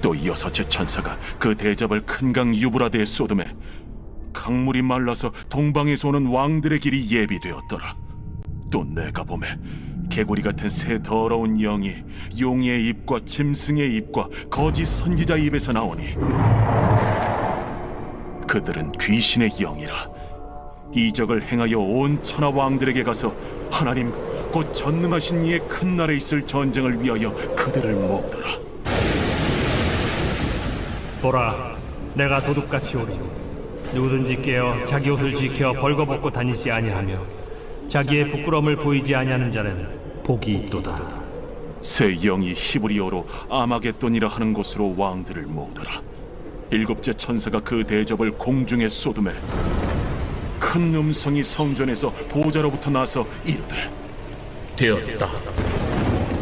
또 여섯째 천사가 그 대접을 큰 강 유브라데에 쏟음에 강물이 말라서 동방에서 오는 왕들의 길이 예비되었더라. 또 내가 보매 개구리 같은 새 더러운 영이 용의 입과 짐승의 입과 거짓 선지자 입에서 나오니 그들은 귀신의 영이라. 이적을 행하여 온 천하 왕들에게 가서 하나님 곧 전능하신 이의 큰 날에 있을 전쟁을 위하여 그들을 모으더라. 보라, 내가 도둑같이 오리니 누구든지 깨어 자기 옷을 지켜 벌거벗고 다니지 아니하며 자기의 부끄러움을 보이지 아니하는 자는 복이 있도다. 새 영이 히브리어로 아마겟돈이라 하는 곳으로 왕들을 모으더라. 일곱째 천사가 그 대접을 공중에 쏟음에 큰 음성이 성전에서 보좌로부터 나서 이르되 되었다.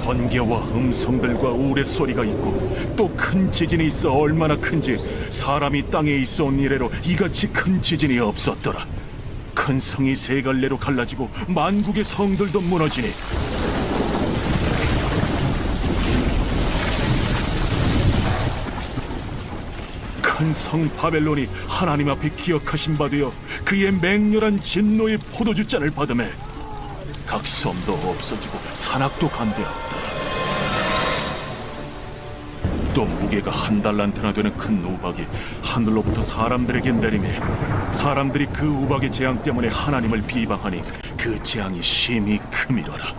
번개와 음성들과 우레소리가 있고 또 큰 지진이 있어 얼마나 큰지 사람이 땅에 있어 온 이래로 이같이 큰 지진이 없었더라. 큰 성이 세 갈래로 갈라지고 만국의 성들도 무너지니 큰 성 바벨론이 하나님 앞에 기억하신 바 되어 그의 맹렬한 진노의 포도주 잔을 받음에 각 섬도 없어지고 산악도 간대하였다. 또 무게가 한 달란트나 되는 큰 우박이 하늘로부터 사람들에게 내리매 사람들이 그 우박의 재앙 때문에 하나님을 비방하니 그 재앙이 심히 크미더라.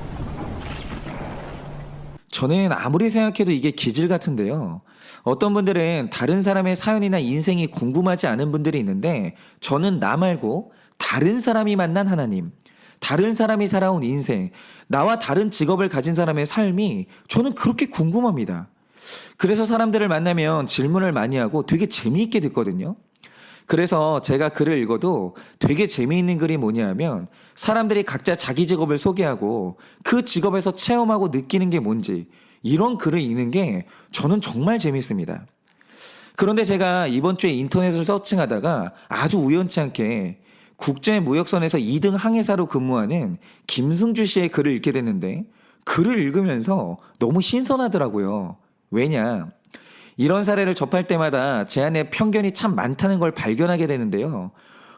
저는 아무리 생각해도 이게 기질 같은데요. 어떤 분들은 다른 사람의 사연이나 인생이 궁금하지 않은 분들이 있는데 저는 나 말고 다른 사람이 만난 하나님, 다른 사람이 살아온 인생, 나와 다른 직업을 가진 사람의 삶이 저는 그렇게 궁금합니다. 그래서 사람들을 만나면 질문을 많이 하고 되게 재미있게 듣거든요. 그래서 제가 글을 읽어도 되게 재미있는 글이 뭐냐면 사람들이 각자 자기 직업을 소개하고 그 직업에서 체험하고 느끼는 게 뭔지 이런 글을 읽는 게 저는 정말 재미있습니다. 그런데 제가 이번 주에 인터넷을 서칭하다가 아주 우연치 않게 국제무역선에서 2등 항해사로 근무하는 김승주 씨의 글을 읽게 됐는데 글을 읽으면서 너무 신선하더라고요. 왜냐? 이런 사례를 접할 때마다 제 안에 편견이 참 많다는 걸 발견하게 되는데요.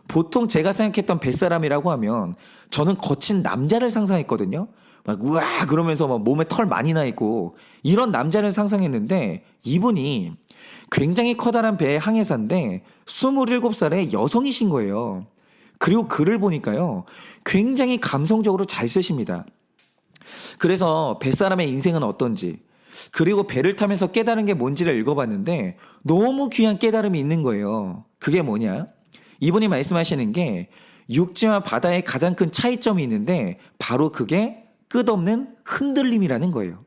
보통 제가 생각했던 뱃사람이라고 하면 저는 거친 남자를 상상했거든요. 막 우와 그러면서 막 몸에 털 많이 나 있고 이런 남자를 상상했는데 이분이 굉장히 커다란 배의 항해사인데 27살의 여성이신 거예요. 그리고 글을 보니까요. 굉장히 감성적으로 잘 쓰십니다. 그래서 뱃사람의 인생은 어떤지 그리고 배를 타면서 깨달은 게 뭔지를 읽어봤는데 너무 귀한 깨달음이 있는 거예요. 그게 뭐냐? 이분이 말씀하시는 게 육지와 바다의 가장 큰 차이점이 있는데 바로 그게 끝없는 흔들림이라는 거예요.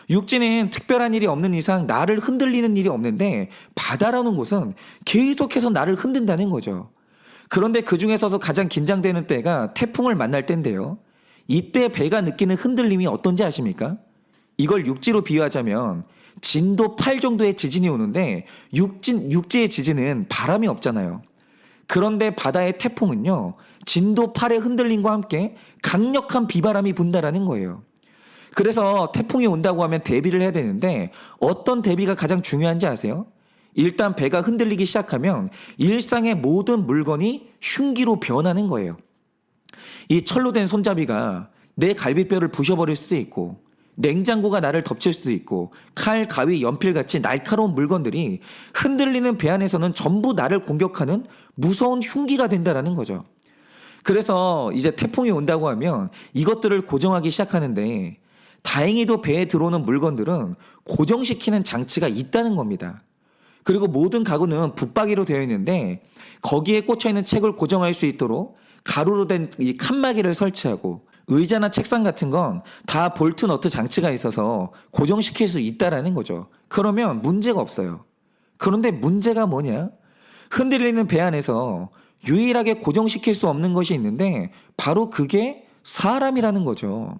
육지는 특별한 일이 없는 이상 나를 흔들리는 일이 없는데 바다라는 곳은 계속해서 나를 흔든다는 거죠. 그런데 그 중에서도 가장 긴장되는 때가 태풍을 만날 때인데요. 이때 배가 느끼는 흔들림이 어떤지 아십니까? 이걸 육지로 비유하자면 진도 8 정도의 지진이 오는데 육지의 지진은 바람이 없잖아요. 그런데 바다의 태풍은요. 진도 8의 흔들림과 함께 강력한 비바람이 분다라는 거예요. 그래서 태풍이 온다고 하면 대비를 해야 되는데 어떤 대비가 가장 중요한지 아세요? 일단 배가 흔들리기 시작하면 일상의 모든 물건이 흉기로 변하는 거예요. 이 철로 된 손잡이가 내 갈비뼈를 부셔버릴 수도 있고 냉장고가 나를 덮칠 수도 있고 칼, 가위, 연필같이 날카로운 물건들이 흔들리는 배 안에서는 전부 나를 공격하는 무서운 흉기가 된다는 거죠. 그래서 이제 태풍이 온다고 하면 이것들을 고정하기 시작하는데 다행히도 배에 들어오는 물건들은 고정시키는 장치가 있다는 겁니다. 그리고 모든 가구는 붙박이로 되어 있는데 거기에 꽂혀있는 책을 고정할 수 있도록 가루로 된 이 칸막이를 설치하고 의자나 책상 같은 건 다 볼트 너트 장치가 있어서 고정시킬 수 있다라는 거죠. 그러면 문제가 없어요. 그런데 문제가 뭐냐? 흔들리는 배 안에서 유일하게 고정시킬 수 없는 것이 있는데 바로 그게 사람이라는 거죠.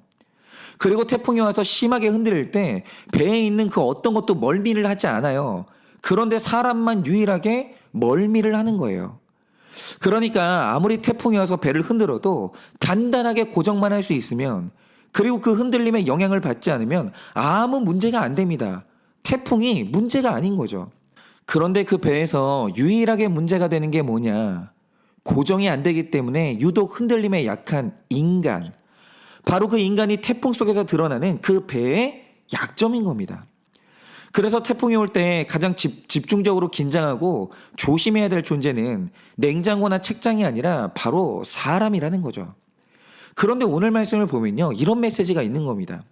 그리고 태풍이 와서 심하게 흔들릴 때 배에 있는 그 어떤 것도 멀미를 하지 않아요. 그런데 사람만 유일하게 멀미를 하는 거예요. 그러니까 아무리 태풍이 와서 배를 흔들어도 단단하게 고정만 할 수 있으면 그리고 그 흔들림에 영향을 받지 않으면 아무 문제가 안 됩니다. 태풍이 문제가 아닌 거죠. 그런데 그 배에서 유일하게 문제가 되는 게 뭐냐? 고정이 안 되기 때문에 유독 흔들림에 약한 인간. 바로 그 인간이 태풍 속에서 드러나는 그 배의 약점인 겁니다. 그래서 태풍이 올 때 가장 집중적으로 긴장하고 조심해야 될 존재는 냉장고나 책장이 아니라 바로 사람이라는 거죠. 그런데 오늘 말씀을 보면요, 이런 메시지가 있는 겁니다.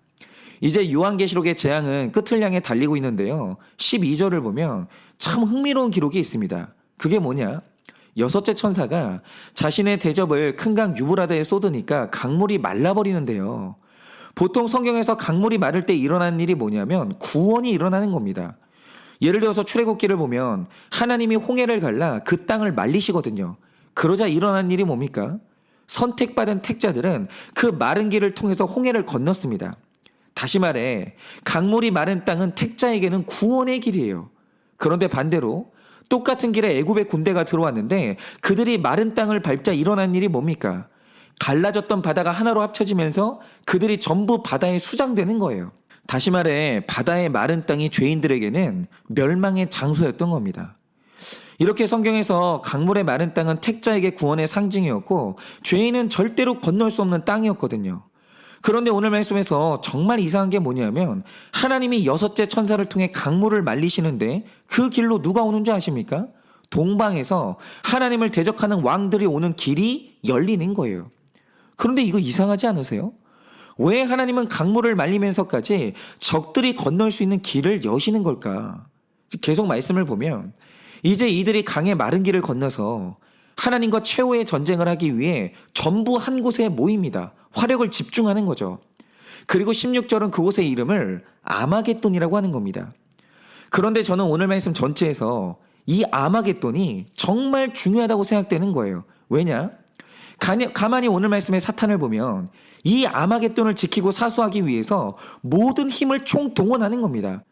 이제 요한계시록의 재앙은 끝을 향해 달리고 있는데요, 12절을 보면 참 흥미로운 기록이 있습니다. 그게 뭐냐? 여섯째 천사가 자신의 대접을 큰 강 유브라데에 쏟으니까 강물이 말라버리는데요. 보통 성경에서 강물이 마를 때 일어나는 일이 뭐냐면 구원이 일어나는 겁니다. 예를 들어서 출애굽기를 보면 하나님이 홍해를 갈라 그 땅을 말리시거든요. 그러자 일어난 일이 뭡니까? 선택받은 택자들은 그 마른 길을 통해서 홍해를 건넜습니다. 다시 말해 강물이 마른 땅은 택자에게는 구원의 길이에요. 그런데 반대로 똑같은 길에 애굽의 군대가 들어왔는데 그들이 마른 땅을 밟자 일어난 일이 뭡니까? 갈라졌던 바다가 하나로 합쳐지면서 그들이 전부 바다에 수장되는 거예요. 다시 말해 바다의 마른 땅이 죄인들에게는 멸망의 장소였던 겁니다. 이렇게 성경에서 강물의 마른 땅은 택자에게 구원의 상징이었고 죄인은 절대로 건널 수 없는 땅이었거든요. 그런데 오늘 말씀에서 정말 이상한 게 뭐냐면 하나님이 여섯째 천사를 통해 강물을 말리시는데 그 길로 누가 오는 줄 아십니까? 동방에서 하나님을 대적하는 왕들이 오는 길이 열리는 거예요. 그런데 이거 이상하지 않으세요? 왜 하나님은 강물을 말리면서까지 적들이 건널 수 있는 길을 여시는 걸까? 계속 말씀을 보면 이제 이들이 강의 마른 길을 건너서 하나님과 최후의 전쟁을 하기 위해 전부 한 곳에 모입니다. 화력을 집중하는 거죠. 그리고 16절은 그곳의 이름을 아마겟돈이라고 하는 겁니다. 그런데 저는 오늘 말씀 전체에서 이 아마겟돈이 정말 중요하다고 생각되는 거예요. 왜냐? 가만히 오늘 말씀의 사탄을 보면 이 아마겟돈을 지키고 사수하기 위해서 모든 힘을 총동원하는 겁니다.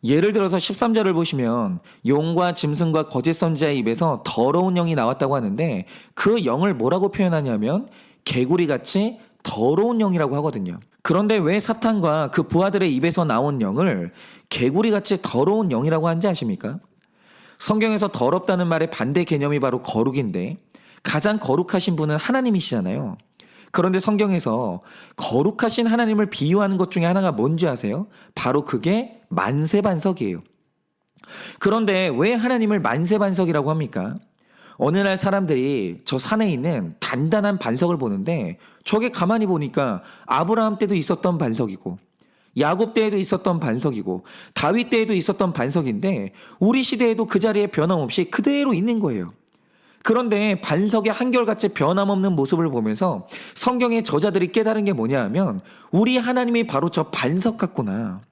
예를 들어서 13절을 보시면 용과 짐승과 거짓 선지자의 입에서 더러운 영이 나왔다고 하는데 그 영을 뭐라고 표현하냐면 개구리같이 더러운 영이라고 하거든요. 그런데 왜 사탄과 그 부하들의 입에서 나온 영을 개구리같이 더러운 영이라고 하는지 아십니까? 성경에서 더럽다는 말의 반대 개념이 바로 거룩인데 가장 거룩하신 분은 하나님이시잖아요. 그런데 성경에서 거룩하신 하나님을 비유하는 것 중에 하나가 뭔지 아세요? 바로 그게 만세반석이에요. 그런데 왜 하나님을 만세반석이라고 합니까? 어느 날 사람들이 저 산에 있는 단단한 반석을 보는데 저게 가만히 보니까 아브라함 때도 있었던 반석이고 야곱 때에도 있었던 반석이고 다윗 때에도 있었던 반석인데 우리 시대에도 그 자리에 변함없이 그대로 있는 거예요. 그런데 반석의 한결같이 변함없는 모습을 보면서 성경의 저자들이 깨달은 게 뭐냐 하면 우리 하나님이 바로 저 반석 같구나.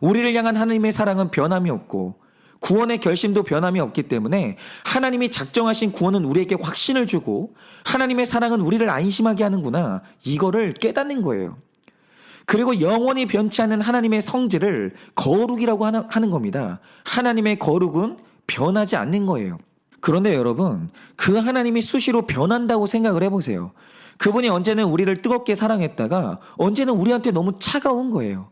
우리를 향한 하나님의 사랑은 변함이 없고 구원의 결심도 변함이 없기 때문에 하나님이 작정하신 구원은 우리에게 확신을 주고 하나님의 사랑은 우리를 안심하게 하는구나. 이거를 깨닫는 거예요. 그리고 영원히 변치 않는 하나님의 성질을 거룩이라고 하는 겁니다. 하나님의 거룩은 변하지 않는 거예요. 그런데 여러분, 그 하나님이 수시로 변한다고 생각을 해보세요. 그분이 언제는 우리를 뜨겁게 사랑했다가 언제는 우리한테 너무 차가운 거예요.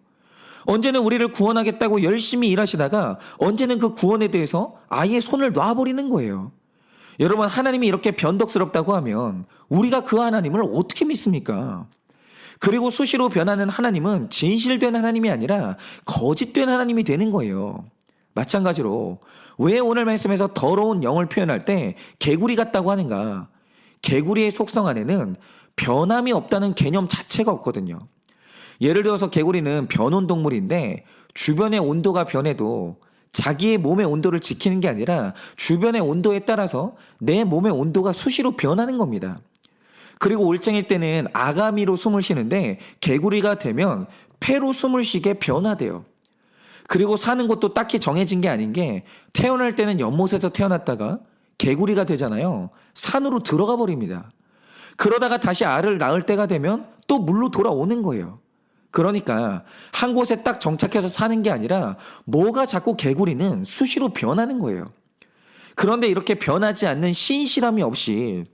언제는 우리를 구원하겠다고 열심히 일하시다가 언제는 그 구원에 대해서 아예 손을 놔버리는 거예요. 여러분, 하나님이 이렇게 변덕스럽다고 하면 우리가 그 하나님을 어떻게 믿습니까? 그리고 수시로 변하는 하나님은 진실된 하나님이 아니라 거짓된 하나님이 되는 거예요. 마찬가지로 왜 오늘 말씀에서 더러운 영을 표현할 때 개구리 같다고 하는가? 개구리의 속성 안에는 변함이 없다는 개념 자체가 없거든요. 예를 들어서 개구리는 변온 동물인데 주변의 온도가 변해도 자기의 몸의 온도를 지키는 게 아니라 주변의 온도에 따라서 내 몸의 온도가 수시로 변하는 겁니다. 그리고 올챙일 때는 아가미로 숨을 쉬는데 개구리가 되면 폐로 숨을 쉬게 변화돼요. 그리고 사는 곳도 딱히 정해진 게 아닌 게 태어날 때는 연못에서 태어났다가 개구리가 되잖아요. 산으로 들어가 버립니다. 그러다가 다시 알을 낳을 때가 되면 또 물로 돌아오는 거예요. 그러니까 한 곳에 딱 정착해서 사는 게 아니라 뭐가 자꾸 개구리는 수시로 변하는 거예요. 그런데 이렇게 변하지 않는 신실함이 없이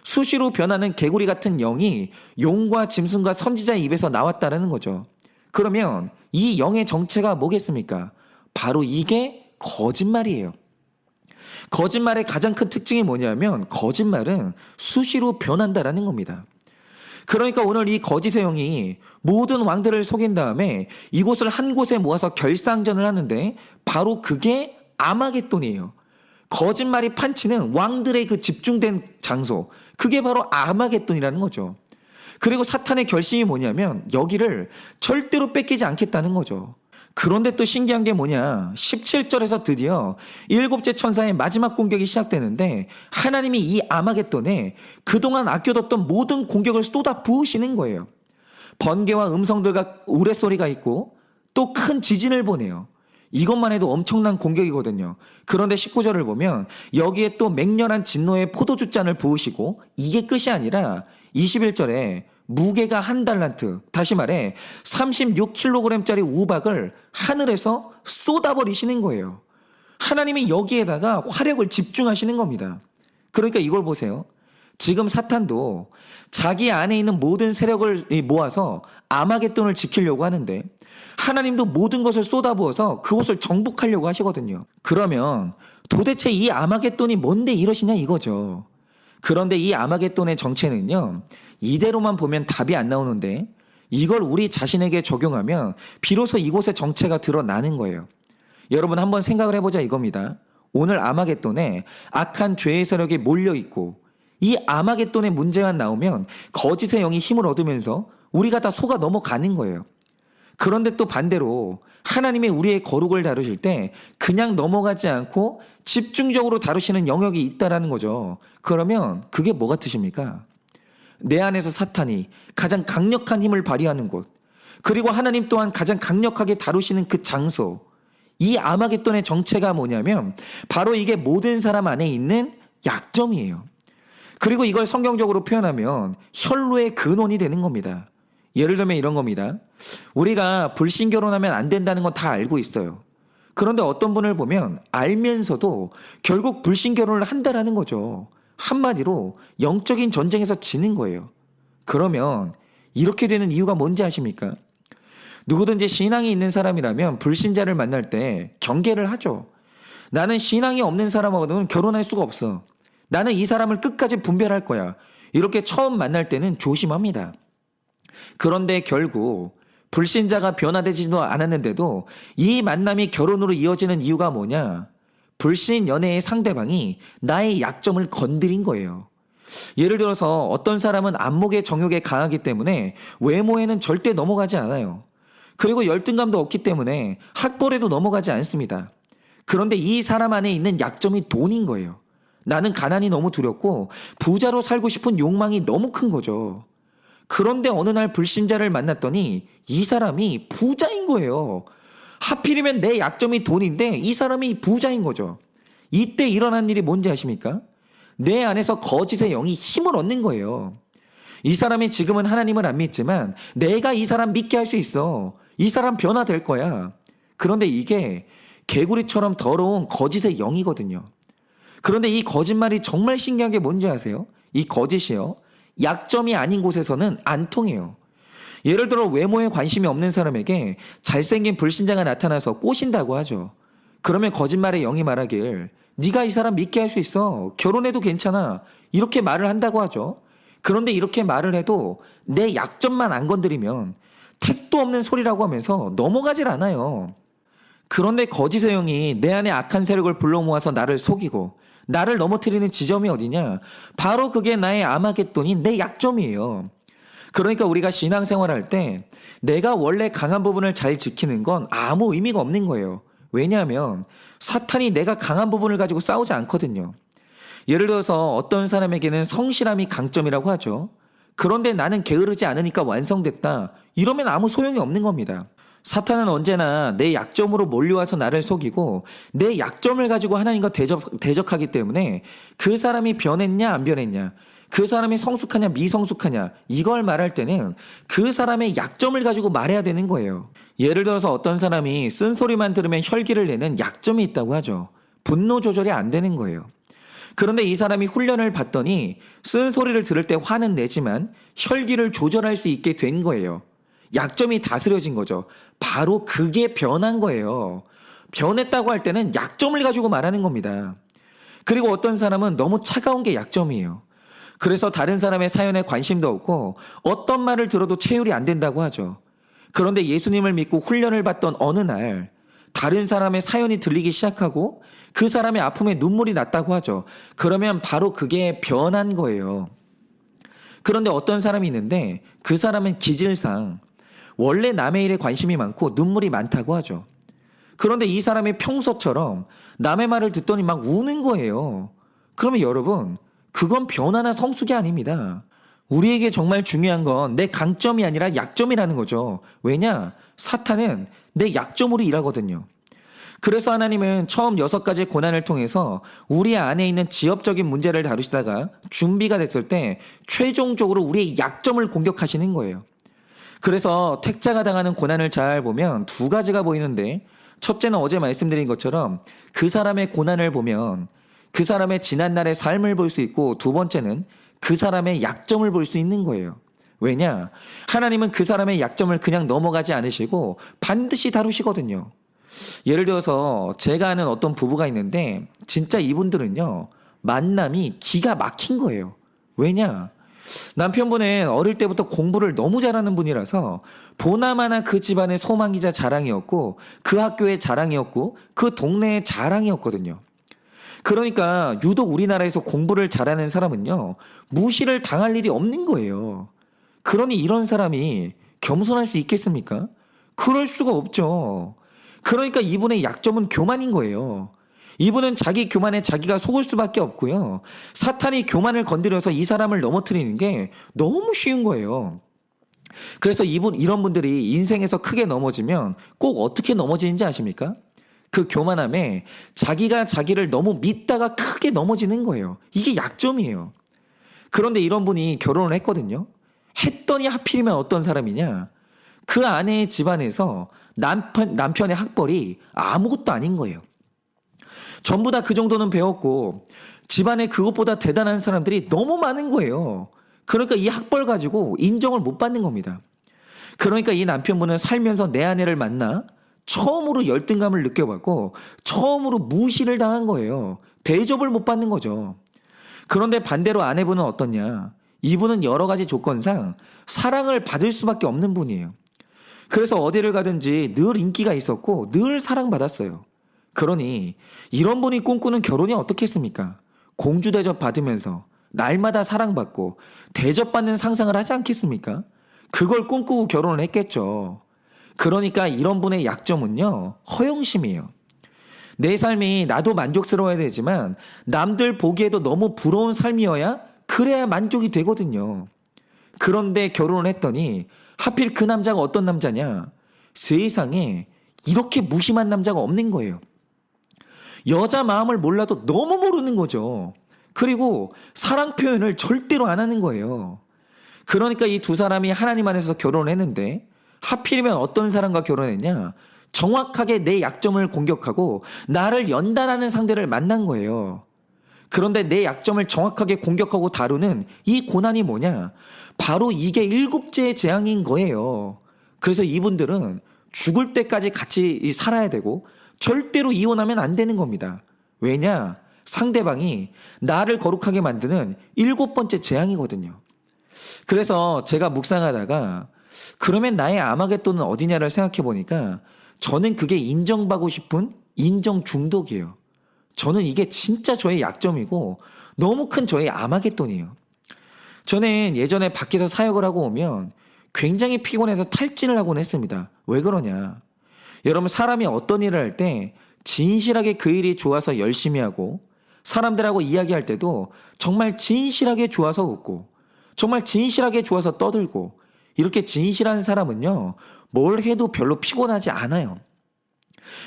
수시로 변하는 개구리 같은 영이 용과 짐승과 선지자의 입에서 나왔다는 거죠. 그러면 이 영의 정체가 뭐겠습니까? 바로 이게 거짓말이에요. 거짓말의 가장 큰 특징이 뭐냐면 거짓말은 수시로 변한다라는 겁니다. 그러니까 오늘 이 거짓의 영이 모든 왕들을 속인 다음에 이곳을 한 곳에 모아서 결상전을 하는데 바로 그게 아마겟돈이에요. 거짓말이 판치는 왕들의 그 집중된 장소, 그게 바로 아마겟돈이라는 거죠. 그리고 사탄의 결심이 뭐냐면 여기를 절대로 뺏기지 않겠다는 거죠. 그런데 또 신기한 게 뭐냐, 17절에서 드디어 일곱째 천사의 마지막 공격이 시작되는데 하나님이 이 아마겟돈에 그동안 아껴뒀던 모든 공격을 쏟아 부으시는 거예요. 번개와 음성들과 우레소리가 있고 또 큰 지진을 보내요. 이것만 해도 엄청난 공격이거든요. 그런데 19절을 보면 여기에 또 맹렬한 진노의 포도주잔을 부으시고 이게 끝이 아니라 21절에 무게가 1달란트, 다시 말해 36kg짜리 우박을 하늘에서 쏟아버리시는 거예요. 하나님이 여기에다가 화력을 집중하시는 겁니다. 그러니까 이걸 보세요. 지금 사탄도 자기 안에 있는 모든 세력을 모아서 아마겟돈을 지키려고 하는데 하나님도 모든 것을 쏟아부어서 그곳을 정복하려고 하시거든요. 그러면 도대체 이 아마겟돈이 뭔데 이러시냐 이거죠. 그런데 이 아마겟돈의 정체는요, 이대로만 보면 답이 안 나오는데 이걸 우리 자신에게 적용하면 비로소 이곳의 정체가 드러나는 거예요. 여러분 한번 생각을 해보자 이겁니다. 오늘 아마겟돈에 악한 죄의 세력이 몰려있고 이 아마겟돈의 문제만 나오면 거짓의 영이 힘을 얻으면서 우리가 다 속아 넘어가는 거예요. 그런데 또 반대로 하나님이 우리의 거룩을 다루실 때 그냥 넘어가지 않고 집중적으로 다루시는 영역이 있다라는 거죠. 그러면 그게 뭐 같으십니까? 내 안에서 사탄이 가장 강력한 힘을 발휘하는 곳, 그리고 하나님 또한 가장 강력하게 다루시는 그 장소, 이 아마겟돈의 정체가 뭐냐면 바로 이게 모든 사람 안에 있는 약점이에요. 그리고 이걸 성경적으로 표현하면 혈루의 근원이 되는 겁니다. 예를 들면 이런 겁니다. 우리가 불신 결혼하면 안 된다는 건 다 알고 있어요. 그런데 어떤 분을 보면 알면서도 결국 불신 결혼을 한다라는 거죠. 한마디로 영적인 전쟁에서 지는 거예요. 그러면 이렇게 되는 이유가 뭔지 아십니까? 누구든지 신앙이 있는 사람이라면 불신자를 만날 때 경계를 하죠. 나는 신앙이 없는 사람하고는 결혼할 수가 없어. 나는 이 사람을 끝까지 분별할 거야. 이렇게 처음 만날 때는 조심합니다. 그런데 결국 불신자가 변화되지도 않았는데도 이 만남이 결혼으로 이어지는 이유가 뭐냐? 불신 연애의 상대방이 나의 약점을 건드린 거예요. 예를 들어서 어떤 사람은 안목의 정욕에 강하기 때문에 외모에는 절대 넘어가지 않아요. 그리고 열등감도 없기 때문에 학벌에도 넘어가지 않습니다. 그런데 이 사람 안에 있는 약점이 돈인 거예요. 나는 가난이 너무 두렵고 부자로 살고 싶은 욕망이 너무 큰 거죠. 그런데 어느 날 불신자를 만났더니 이 사람이 부자인 거예요. 하필이면 내 약점이 돈인데 이 사람이 부자인 거죠. 이때 일어난 일이 뭔지 아십니까? 내 안에서 거짓의 영이 힘을 얻는 거예요. 이 사람이 지금은 하나님을 안 믿지만 내가 이 사람 믿게 할 수 있어. 이 사람 변화될 거야. 그런데 이게 개구리처럼 더러운 거짓의 영이거든요. 그런데 이 거짓말이 정말 신기한 게 뭔지 아세요? 이 거짓이요, 약점이 아닌 곳에서는 안 통해요. 예를 들어 외모에 관심이 없는 사람에게 잘생긴 불신자가 나타나서 꼬신다고 하죠. 그러면 거짓말의 영이 말하길 네가 이 사람 믿게 할 수 있어. 결혼해도 괜찮아. 이렇게 말을 한다고 하죠. 그런데 이렇게 말을 해도 내 약점만 안 건드리면 택도 없는 소리라고 하면서 넘어가질 않아요. 그런데 거짓의 영이 내 안에 악한 세력을 불러 모아서 나를 속이고 나를 넘어뜨리는 지점이 어디냐? 바로 그게 나의 아마겟돈인 내 약점이에요. 그러니까 우리가 신앙생활할 때 내가 원래 강한 부분을 잘 지키는 건 아무 의미가 없는 거예요. 왜냐하면 사탄이 내가 강한 부분을 가지고 싸우지 않거든요. 예를 들어서 어떤 사람에게는 성실함이 강점이라고 하죠. 그런데 나는 게으르지 않으니까 완성됐다. 이러면 아무 소용이 없는 겁니다. 사탄은 언제나 내 약점으로 몰려와서 나를 속이고 내 약점을 가지고 하나님과 대적하기 때문에 그 사람이 변했냐 안 변했냐, 그 사람이 성숙하냐 미성숙하냐, 이걸 말할 때는 그 사람의 약점을 가지고 말해야 되는 거예요. 예를 들어서 어떤 사람이 쓴소리만 들으면 혈기를 내는 약점이 있다고 하죠. 분노 조절이 안 되는 거예요. 그런데 이 사람이 훈련을 받더니 쓴소리를 들을 때 화는 내지만 혈기를 조절할 수 있게 된 거예요. 약점이 다스려진 거죠. 바로 그게 변한 거예요. 변했다고 할 때는 약점을 가지고 말하는 겁니다. 그리고 어떤 사람은 너무 차가운 게 약점이에요. 그래서 다른 사람의 사연에 관심도 없고 어떤 말을 들어도 체휼이 안 된다고 하죠. 그런데 예수님을 믿고 훈련을 받던 어느 날 다른 사람의 사연이 들리기 시작하고 그 사람의 아픔에 눈물이 났다고 하죠. 그러면 바로 그게 변한 거예요. 그런데 어떤 사람이 있는데 그 사람은 기질상 원래 남의 일에 관심이 많고 눈물이 많다고 하죠. 그런데 이 사람이 평소처럼 남의 말을 듣더니 막 우는 거예요. 그러면 여러분, 그건 변화나 성숙이 아닙니다. 우리에게 정말 중요한 건 내 강점이 아니라 약점이라는 거죠. 왜냐? 사탄은 내 약점으로 일하거든요. 그래서 하나님은 처음 6가지 고난을 통해서 우리 안에 있는 지엽적인 문제를 다루시다가 준비가 됐을 때 최종적으로 우리의 약점을 공격하시는 거예요. 그래서 택자가 당하는 고난을 잘 보면 2가지가 보이는데, 첫째는 어제 말씀드린 것처럼 그 사람의 고난을 보면 그 사람의 지난날의 삶을 볼 수 있고, 2번째는 그 사람의 약점을 볼 수 있는 거예요. 왜냐? 하나님은 그 사람의 약점을 그냥 넘어가지 않으시고 반드시 다루시거든요. 예를 들어서 제가 아는 어떤 부부가 있는데 진짜 이분들은요, 만남이 기가 막힌 거예요. 왜냐? 남편분은 어릴 때부터 공부를 너무 잘하는 분이라서 보나마나 그 집안의 소망이자 자랑이었고, 그 학교의 자랑이었고, 그 동네의 자랑이었거든요. 그러니까 유독 우리나라에서 공부를 잘하는 사람은요, 무시를 당할 일이 없는 거예요. 그러니 이런 사람이 겸손할 수 있겠습니까? 그럴 수가 없죠. 그러니까 이분의 약점은 교만인 거예요. 이분은 자기 교만에 자기가 속을 수밖에 없고요. 사탄이 교만을 건드려서 이 사람을 넘어뜨리는 게 너무 쉬운 거예요. 그래서 이런 분들이 인생에서 크게 넘어지면 꼭 어떻게 넘어지는지 아십니까? 그 교만함에 자기가 자기를 너무 믿다가 크게 넘어지는 거예요. 이게 약점이에요. 그런데 이런 분이 결혼을 했거든요. 했더니 하필이면 어떤 사람이냐? 그 아내의 집안에서 남편의 학벌이 아무것도 아닌 거예요. 전부 다 그 정도는 배웠고 집안에 그것보다 대단한 사람들이 너무 많은 거예요. 그러니까 이 학벌 가지고 인정을 못 받는 겁니다. 그러니까 이 남편분은 살면서 내 아내를 만나 처음으로 열등감을 느껴봤고 처음으로 무시를 당한 거예요. 대접을 못 받는 거죠. 그런데 반대로 아내분은 어떻냐? 이분은 여러 가지 조건상 사랑을 받을 수밖에 없는 분이에요. 그래서 어디를 가든지 늘 인기가 있었고 늘 사랑받았어요. 그러니 이런 분이 꿈꾸는 결혼이 어떻겠습니까? 공주 대접 받으면서 날마다 사랑받고 대접받는 상상을 하지 않겠습니까? 그걸 꿈꾸고 결혼을 했겠죠. 그러니까 이런 분의 약점은요, 허영심이에요. 내 삶이 나도 만족스러워야 되지만 남들 보기에도 너무 부러운 삶이어야 그래야 만족이 되거든요. 그런데 결혼을 했더니 하필 그 남자가 어떤 남자냐? 세상에 이렇게 무심한 남자가 없는 거예요. 여자 마음을 몰라도 너무 모르는 거죠. 그리고 사랑 표현을 절대로 안 하는 거예요. 그러니까 이 2사람이 하나님 안에서 결혼을 했는데 하필이면 어떤 사람과 결혼했냐? 정확하게 내 약점을 공격하고 나를 연단하는 상대를 만난 거예요. 그런데 내 약점을 정확하게 공격하고 다루는 이 고난이 뭐냐? 바로 이게 7제의 재앙인 거예요. 그래서 이분들은 죽을 때까지 같이 살아야 되고 절대로 이혼하면 안 되는 겁니다. 왜냐? 상대방이 나를 거룩하게 만드는 7번째 재앙이거든요. 그래서 제가 묵상하다가 그러면 나의 아마겟돈은 어디냐를 생각해 보니까 저는 그게 인정받고 싶은 인정 중독이에요. 저는 이게 진짜 저의 약점이고 너무 큰 저의 아마겟돈이에요. 저는 예전에 밖에서 사역을 하고 오면 굉장히 피곤해서 탈진을 하곤 했습니다. 왜 그러냐? 여러분, 사람이 어떤 일을 할 때 진실하게 그 일이 좋아서 열심히 하고 사람들하고 이야기할 때도 정말 진실하게 좋아서 웃고 정말 진실하게 좋아서 떠들고 이렇게 진실한 사람은요, 뭘 해도 별로 피곤하지 않아요.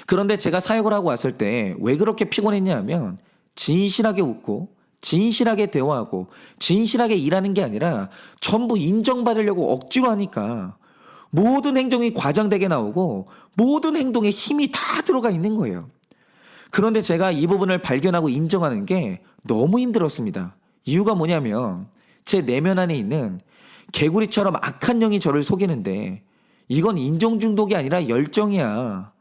그런데 제가 사역을 하고 왔을 때 왜 그렇게 피곤했냐 하면 진실하게 웃고 진실하게 대화하고 진실하게 일하는 게 아니라 전부 인정받으려고 억지로 하니까 모든 행동이 과장되게 나오고 모든 행동에 힘이 다 들어가 있는 거예요. 그런데 제가 이 부분을 발견하고 인정하는 게 너무 힘들었습니다. 이유가 뭐냐면 제 내면 안에 있는 개구리처럼 악한 영이 저를 속이는데 이건 인정 중독이 아니라 열정이야.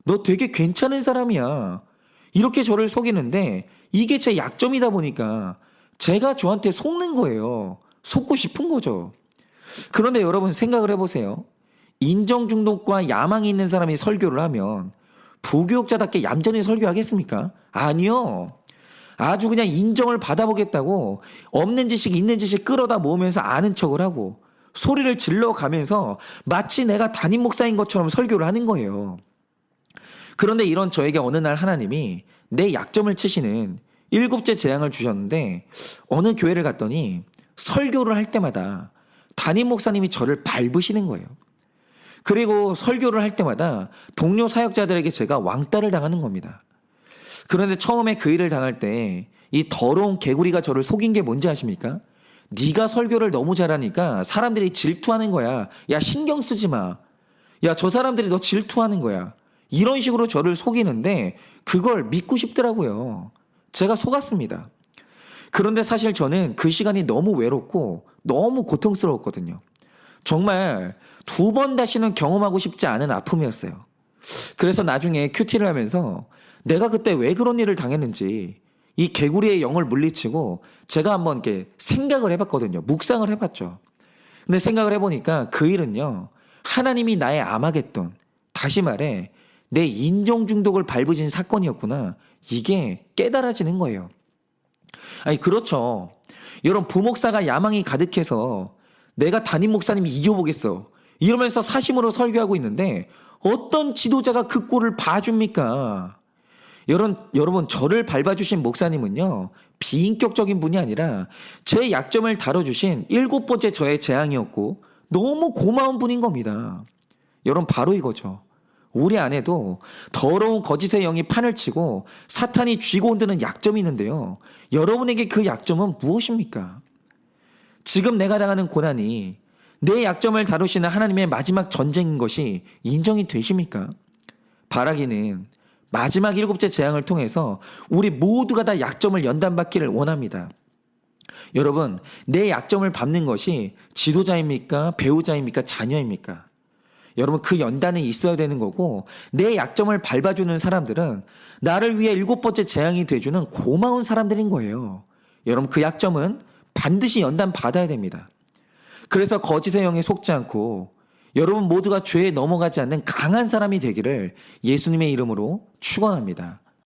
너 되게 괜찮은 사람이야. 이렇게 저를 속이는데 이게 제 약점이다 보니까 제가 저한테 속는 거예요. 속고 싶은 거죠. 그런데 여러분 생각을 해보세요. 인정 중독과 야망이 있는 사람이 설교를 하면 부교육자답게 얌전히 설교하겠습니까? 아니요. 아주 그냥 인정을 받아보겠다고 없는 지식 있는 지식 끌어다 모으면서 아는 척을 하고 소리를 질러가면서 마치 내가 담임 목사인 것처럼 설교를 하는 거예요. 그런데 이런 저에게 어느 날 하나님이 내 약점을 치시는 7째 재앙을 주셨는데 어느 교회를 갔더니 설교를 할 때마다 담임 목사님이 저를 밟으시는 거예요. 그리고 설교를 할 때마다 동료 사역자들에게 제가 왕따를 당하는 겁니다. 그런데 처음에 그 일을 당할 때 이 더러운 개구리가 저를 속인 게 뭔지 아십니까? 네가 설교를 너무 잘하니까 사람들이 질투하는 거야. 야, 신경 쓰지 마. 야, 저 사람들이 너 질투하는 거야. 이런 식으로 저를 속이는데 그걸 믿고 싶더라고요. 제가 속았습니다. 그런데 사실 저는 그 시간이 너무 외롭고 너무 고통스러웠거든요. 정말 2번 다시는 경험하고 싶지 않은 아픔이었어요. 그래서 나중에 큐티를 하면서 내가 그때 왜 그런 일을 당했는지 이 개구리의 영을 물리치고 제가 한번 이렇게 생각을 해봤거든요. 묵상을 해봤죠. 근데 생각을 해보니까 그 일은요, 하나님이 나의 아마겟돈, 다시 말해 내 인정 중독을 밟으신 사건이었구나. 이게 깨달아지는 거예요. 아니, 그렇죠. 여러분, 부목사가 야망이 가득해서 내가 담임 목사님이 이겨보겠어 이러면서 사심으로 설교하고 있는데 어떤 지도자가 그 꼴을 봐줍니까? 여러분, 저를 밟아주신 목사님은요, 비인격적인 분이 아니라 제 약점을 다뤄주신 7번째 저의 재앙이었고 너무 고마운 분인 겁니다. 여러분, 바로 이거죠. 우리 안에도 더러운 거짓의 영이 판을 치고 사탄이 쥐고 흔드는 약점이 있는데요. 여러분에게 그 약점은 무엇입니까? 지금 내가 당하는 고난이 내 약점을 다루시는 하나님의 마지막 전쟁인 것이 인정이 되십니까? 바라기는 마지막 7째 재앙을 통해서 우리 모두가 다 약점을 연단받기를 원합니다. 여러분, 내 약점을 밟는 것이 지도자입니까? 배우자입니까? 자녀입니까? 여러분, 그 연단이 있어야 되는 거고 내 약점을 밟아주는 사람들은 나를 위해 7번째 재앙이 돼주는 고마운 사람들인 거예요. 여러분, 그 약점은 반드시 연단 받아야 됩니다. 그래서 거짓의 영에 속지 않고 여러분 모두가 죄에 넘어가지 않는 강한 사람이 되기를 예수님의 이름으로 축원합니다.